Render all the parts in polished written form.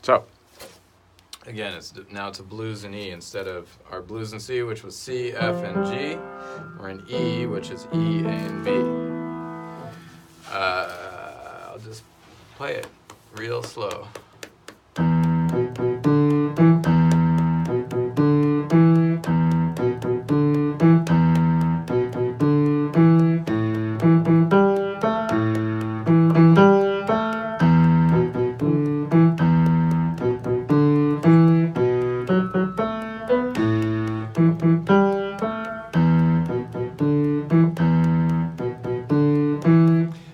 So, again, now it's a blues in E instead of our blues in C, which was C, F, and G. We're in E, which is E, A, and B. I'll just play it real slow.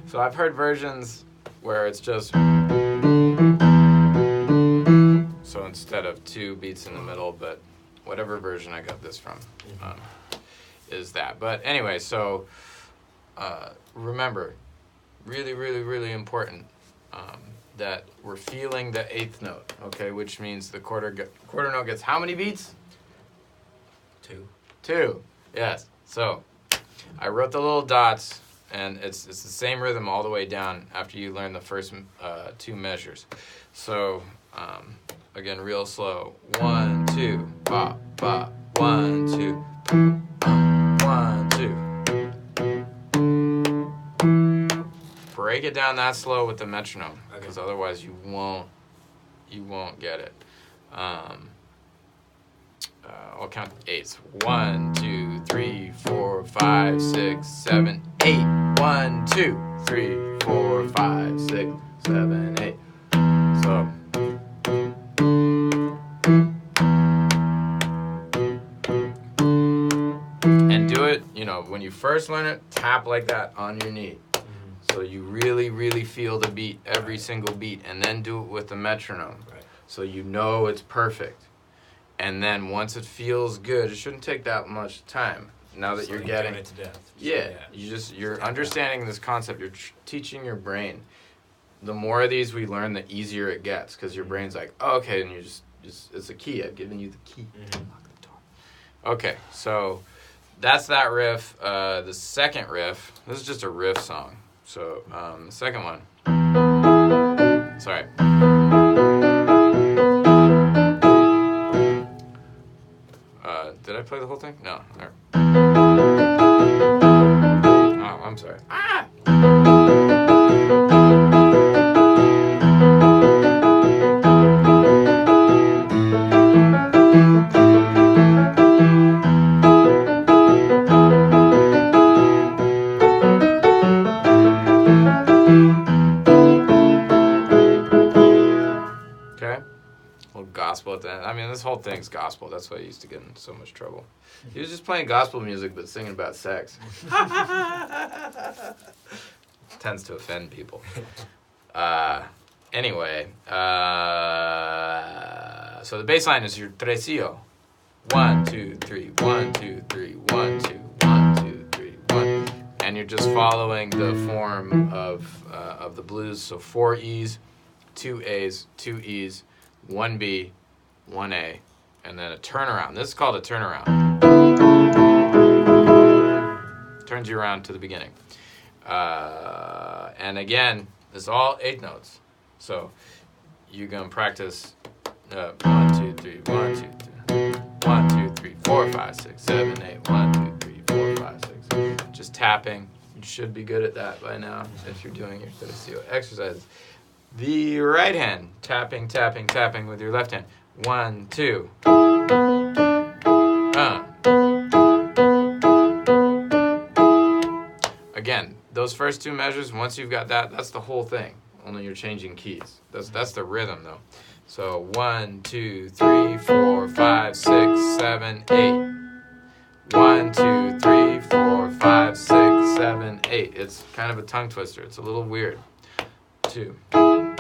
So I've heard versions where it's just so instead of 2 beats in the middle, but whatever version I got this from is that. But anyway, so remember, really, really, really important that we're feeling the 8th note, okay, which means the quarter note gets how many beats? 2. 2, yes. So I wrote the little dots, and it's the same rhythm all the way down after you learn the first 2 measures. So again, real slow. 1, 2, ba, ba. 1, 2, 1, 2. Break it down that slow with the metronome, because otherwise you won't get it. I'll count 8s. 1, 2, 3, 4, 5, 6, 7, 8. 1, 2, 3, 4, 5, 6, 7, 8. So. And do it, when you first learn it, tap like that on your knee. So you really, really feel the beat, every single beat, and then do it with the metronome. Right. So you know it's perfect. And then once it feels good, it shouldn't take that much time. Now that you're getting it to death. Yeah, you're understanding this concept. You're teaching your brain. The more of these we learn, the easier it gets, because your brain's like, oh, okay, and you just it's a key. I've given you the key to unlock the door. Okay, so that's that riff. The second riff, this is just a riff song. So the second one, sorry. Did I play the whole thing? No. There. Oh, I'm sorry. Ah! Gospel at the end. I mean, this whole thing's gospel. That's why I used to get in so much trouble. He was just playing gospel music but singing about sex. Tends to offend people. Anyway, so the bass line is your tresillo. 1, 2, 3, 1, 2, 3, 1, 2, 1, 2, 3, 1. And you're just following the form of the blues. So 4 E's, 2 A's, 2 E's, 1 B, 1 A, and then a turnaround. This is called a turnaround. Turns you around to the beginning. And again, this is all 8 notes. So you're going to practice 1, 2, 3, 1, 2, 3, 1, 2, 3, 4, 5, 6, 7, 8, 1, 2, 3, 4, 5, 6. Just tapping. You should be good at that by now if you're doing your tresillo exercises. The right hand, tapping, tapping, tapping with your left hand. 1, 2. Again, those first 2 measures, once you've got that, that's the whole thing. Only you're changing keys. That's the rhythm, though. So 1, 2, 3, 4, 5, 6, 7, 8. 1, 2, 3, 4, 5, 6, 7, 8. It's kind of a tongue twister. It's a little weird. 2. 1,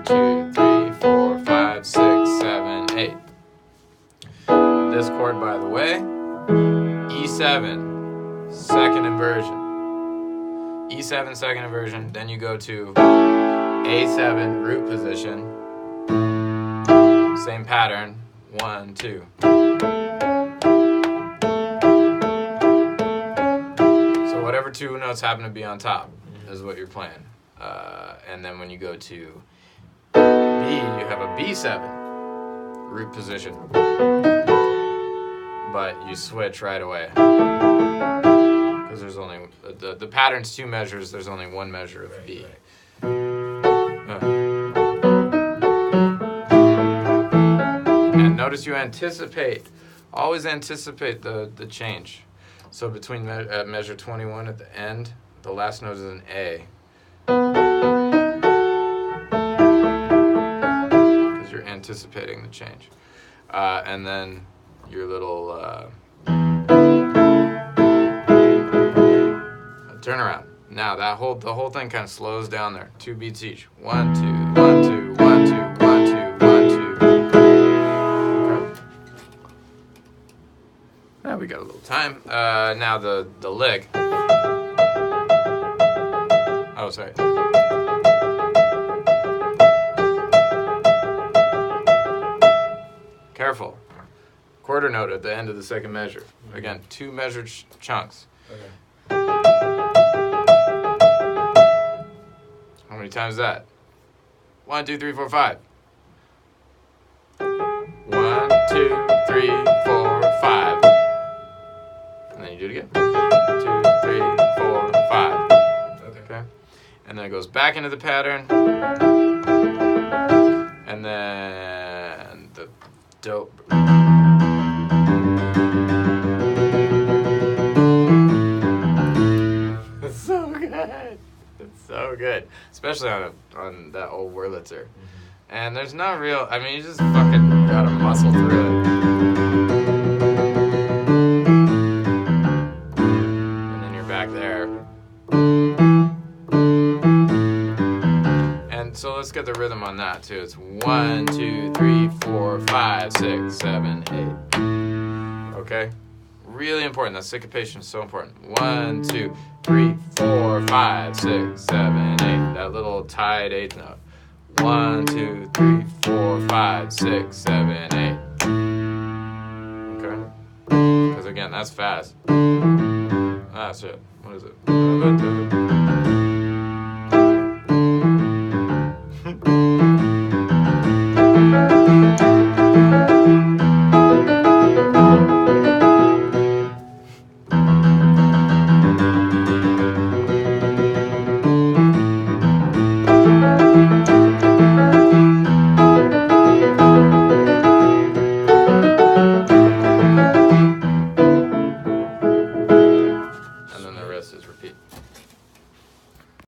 2, 3, 4, 5, 6, 7, 8. This chord, by the way, E7, second inversion. E7, second inversion. Then you go to A7, root position. Same pattern. 1, 2. So whatever 2 notes happen to be on top is what you're playing. And then when you go to B, you have a B7 root position. But you switch right away. Because there's only, the pattern's 2 measures, there's only 1 measure of B. And notice you always anticipate the change. So between measure 21 at the end, the last note is an A. Because you're anticipating the change. And then your little turnaround. Now the whole thing kind of slows down there. 2 beats each. 1, 2, 1, 2, 1, 2, 1, 2, 1, 2. Okay. Now we got a little time. Now the lick. Oh, sorry. Careful. Quarter note at the end of the second measure. Again, 2 measured chunks. Okay. How many times is that? 1, 2, 3, 4, 5. 1, 2, 3, 4, 5. And then you do it again. 2, 3, 4, 5. Okay. And then it goes back into the pattern. And then the dope. It's so good. It's so good. Especially on that old Wurlitzer. And there's not real, I mean, you just fucking gotta muscle through it. And then you're back there. And so let's get the rhythm on that too. It's 1, 2, 3, 4, 5, 6, 7, 8. Okay? Really important. That syncopation is so important. 1, 2, 3, 4, 5, 6, 7, 8. That little tied 8th note. 1, 2, 3, 4, 5, 6, 7, 8. Okay? Because again, that's fast. That's it. What is it?